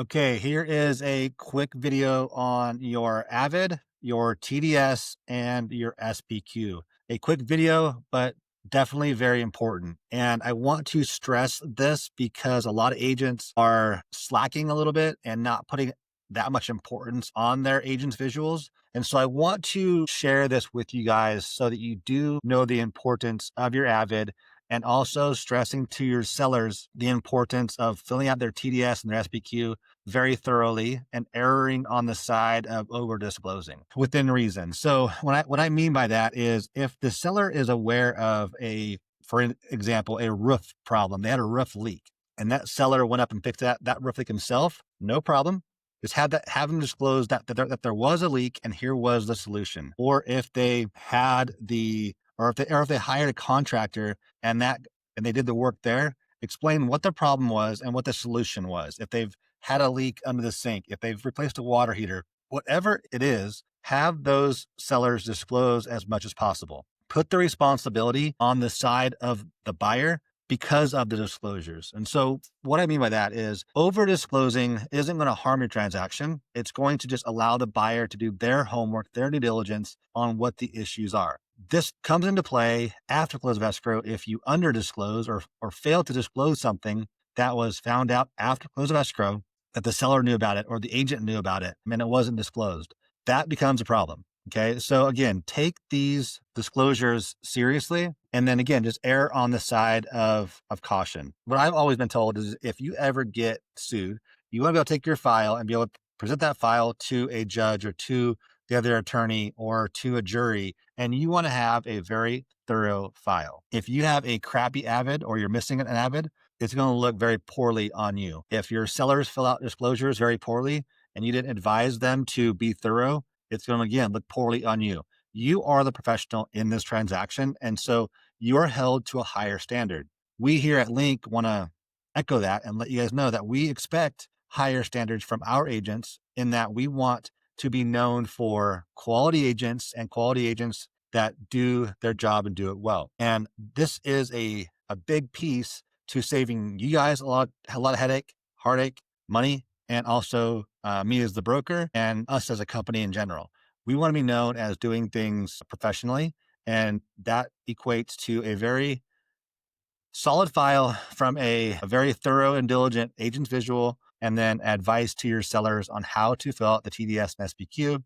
Okay, here is a quick video on your Avid, your TDS, and your SPQ. A quick video, but definitely very important. And I want to stress this because a lot of agents are slacking a little bit and not putting that much importance on their agents' visuals. And so I want to share this with you guys so that you do know the importance of your Avid and also stressing to your sellers the importance of filling out their TDS and their SPQ very thoroughly and erring on the side of over disclosing within reason. So what I mean by that is if the seller is aware of for example, a roof problem, they had a roof leak and that seller went up and fixed that roof leak himself, no problem. Just have them disclose that there was a leak and here was the solution. Or if they had or if they hired a contractor and they did the work there, explain what the problem was and what the solution was. If they've had a leak under the sink, if they've replaced a water heater, whatever it is, have those sellers disclose as much as possible. Put the responsibility on the side of the buyer because of the disclosures. And so what I mean by that is over disclosing isn't going to harm your transaction. It's going to just allow the buyer to do their homework, their due diligence on what the issues are. This comes into play after close of escrow if you under disclose or fail to disclose something that was found out after close of escrow that the seller knew about it or the agent knew about it and it wasn't disclosed. That becomes a problem. Okay. So again, take these disclosures seriously. And then again, just err on the side of caution. What I've always been told is if you ever get sued, you want to be able to take your file and be able to present that file to a judge or to the other attorney or to a jury, and you want to have a very thorough file. If you have a crappy Avid or you're missing an Avid, it's going to look very poorly on you. If your sellers fill out disclosures very poorly and you didn't advise them to be thorough, it's going to, again, look poorly on you. You are the professional in this transaction. And so you're held to a higher standard. We here at Link want to echo that and let you guys know that we expect higher standards from our agents in that we want to be known for quality agents and quality agents that do their job and do it well. And this is a big piece to saving you guys a lot of headache, heartache, money, and also me as the broker and us as a company in general. We want to be known as doing things professionally, and that equates to a very solid file from a very thorough and diligent agent's visual, and then advice to your sellers on how to fill out the TDS and SPQ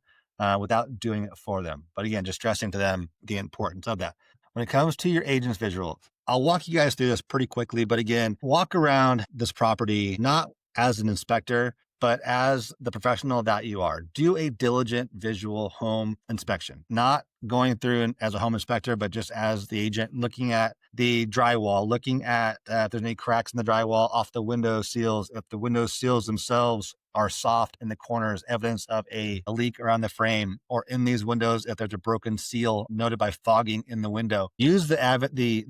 without doing it for them. But again, just stressing to them the importance of that. When it comes to your agent's visual, I'll walk you guys through this pretty quickly, but again, walk around this property, not as an inspector, but as the professional that you are. Do a diligent visual home inspection, not going through as a home inspector, but just as the agent, looking at the drywall, looking at if there's any cracks in the drywall, off the window seals, if the window seals themselves are soft in the corners, evidence of a leak around the frame, or in these windows, if there's a broken seal noted by fogging in the window. Use the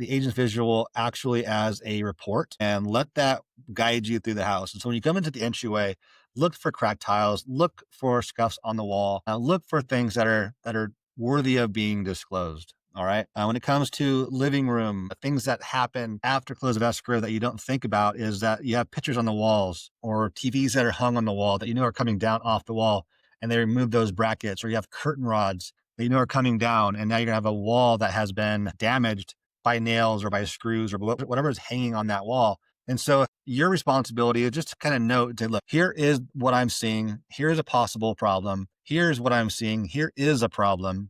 agent's visual actually as a report and let that guide you through the house. And so when you come into the entryway, look for cracked tiles, look for scuffs on the wall, look for things that are worthy of being disclosed. All right. When it comes to living room, things that happen after close of escrow that you don't think about is that you have pictures on the walls or TVs that are hung on the wall that you know are coming down off the wall and they remove those brackets, or you have curtain rods that you know are coming down and now you're going to have a wall that has been damaged by nails or by screws or whatever is hanging on that wall. And so your responsibility is just to kind of note to look, here is what I'm seeing. Here's a possible problem. Here's what I'm seeing. Here is a problem.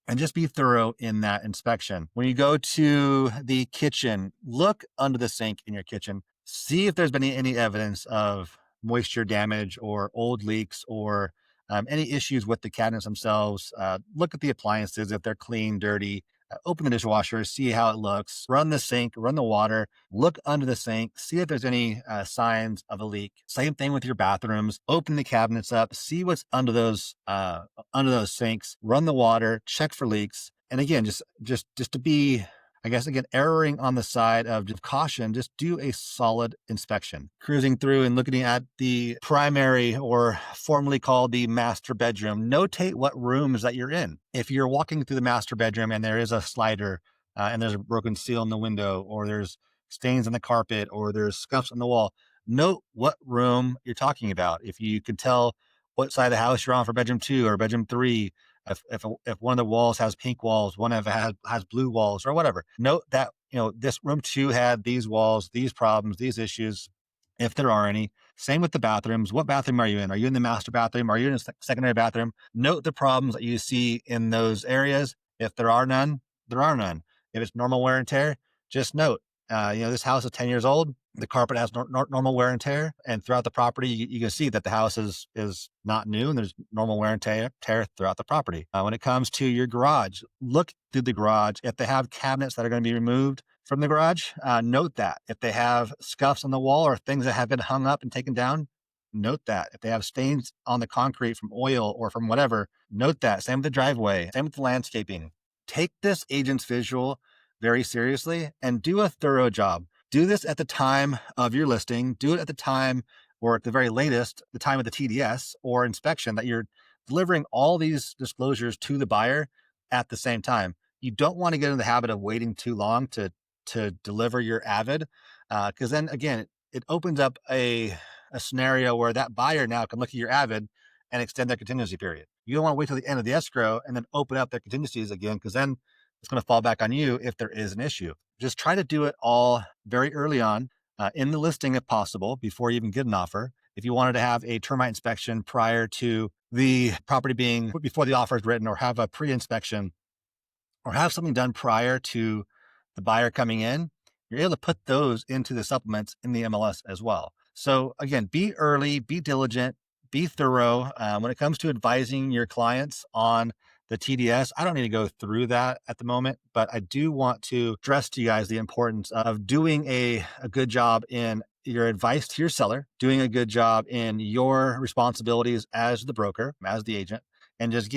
And just be thorough in that inspection. When you go to the kitchen, look under the sink in your kitchen. See if there's been any evidence of moisture damage or old leaks or any issues with the cabinets themselves. Look at the appliances if they're clean, dirty. Open the dishwasher, see how it looks. Run the sink, run the water. Look under the sink, see if there's any signs of a leak. Same thing with your bathrooms. Open the cabinets up, see what's under those sinks. Run the water, check for leaks. And again, just to be, I guess, again, erring on the side of just caution, just do a solid inspection. Cruising through and looking at the primary, or formerly called the master bedroom, notate what rooms that you're in. If you're walking through the master bedroom and there is a slider and there's a broken seal in the window, or there's stains on the carpet, or there's scuffs on the wall, Note what room you're talking about. If you can tell what side of the house you're on for bedroom 2 or bedroom 3, if one of the walls has pink walls, one of it has blue walls or whatever. Note that, this room 2 had these walls, these problems, these issues, if there are any. Same with the bathrooms. What bathroom are you in? Are you in the master bathroom? Are you in a secondary bathroom? Note the problems that you see in those areas. If there are none, there are none. If it's normal wear and tear, just note, this house is 10 years old. The carpet has normal wear and tear, and throughout the property, you can see that the house is not new, and there's normal wear and tear throughout the property. When it comes to your garage, look through the garage. If they have cabinets that are going to be removed from the garage, note that. If they have scuffs on the wall or things that have been hung up and taken down, note that. If they have stains on the concrete from oil or from whatever, note that. Same with the driveway, same with the landscaping. Take this agent's visual very seriously and do a thorough job. Do this at the time of your listing. Do it at the time, or at the very latest, the time of the TDS or inspection, that you're delivering all these disclosures to the buyer at the same time. You don't want to get in the habit of waiting too long to deliver your Avid, because then again, it opens up a scenario where that buyer now can look at your Avid and extend their contingency period. You don't want to wait till the end of the escrow and then open up their contingencies again, because then it's going to fall back on you if there is an issue. Just try to do it all very early on in the listing if possible, before you even get an offer. If you wanted to have a termite inspection prior to the property being, before the offer is written, or have a pre-inspection, or have something done prior to the buyer coming in, you're able to put those into the supplements in the MLS as well. So again, be early, be diligent, be thorough. When it comes to advising your clients on the TDS, I don't need to go through that at the moment, but I do want to stress to you guys the importance of doing a good job in your advice to your seller, doing a good job in your responsibilities as the broker, as the agent, and just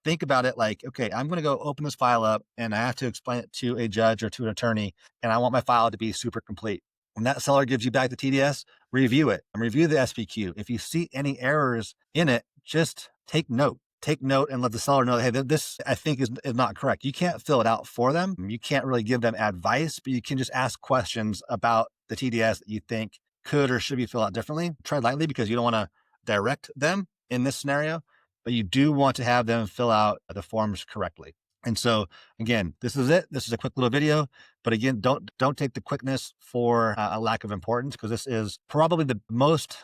think about it like, okay, I'm going to go open this file up and I have to explain it to a judge or to an attorney, and I want my file to be super complete. When that seller gives you back the TDS, review it and review the SPQ. If you see any errors in it, just take note. Take note and let the seller know, hey, this I think is not correct. You can't fill it out for them. You can't really give them advice, but you can just ask questions about the TDS that you think could or should be filled out differently. Tread lightly, because you don't want to direct them in this scenario, but you do want to have them fill out the forms correctly. And so again, this is it. This is a quick little video, but again, don't take the quickness for a lack of importance, because this is probably the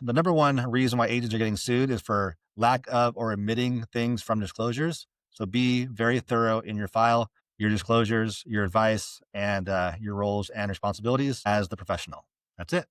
number one reason why agents are getting sued is for lack of or omitting things from disclosures. So be very thorough in your file, your disclosures, your advice, and your roles and responsibilities as the professional. That's it.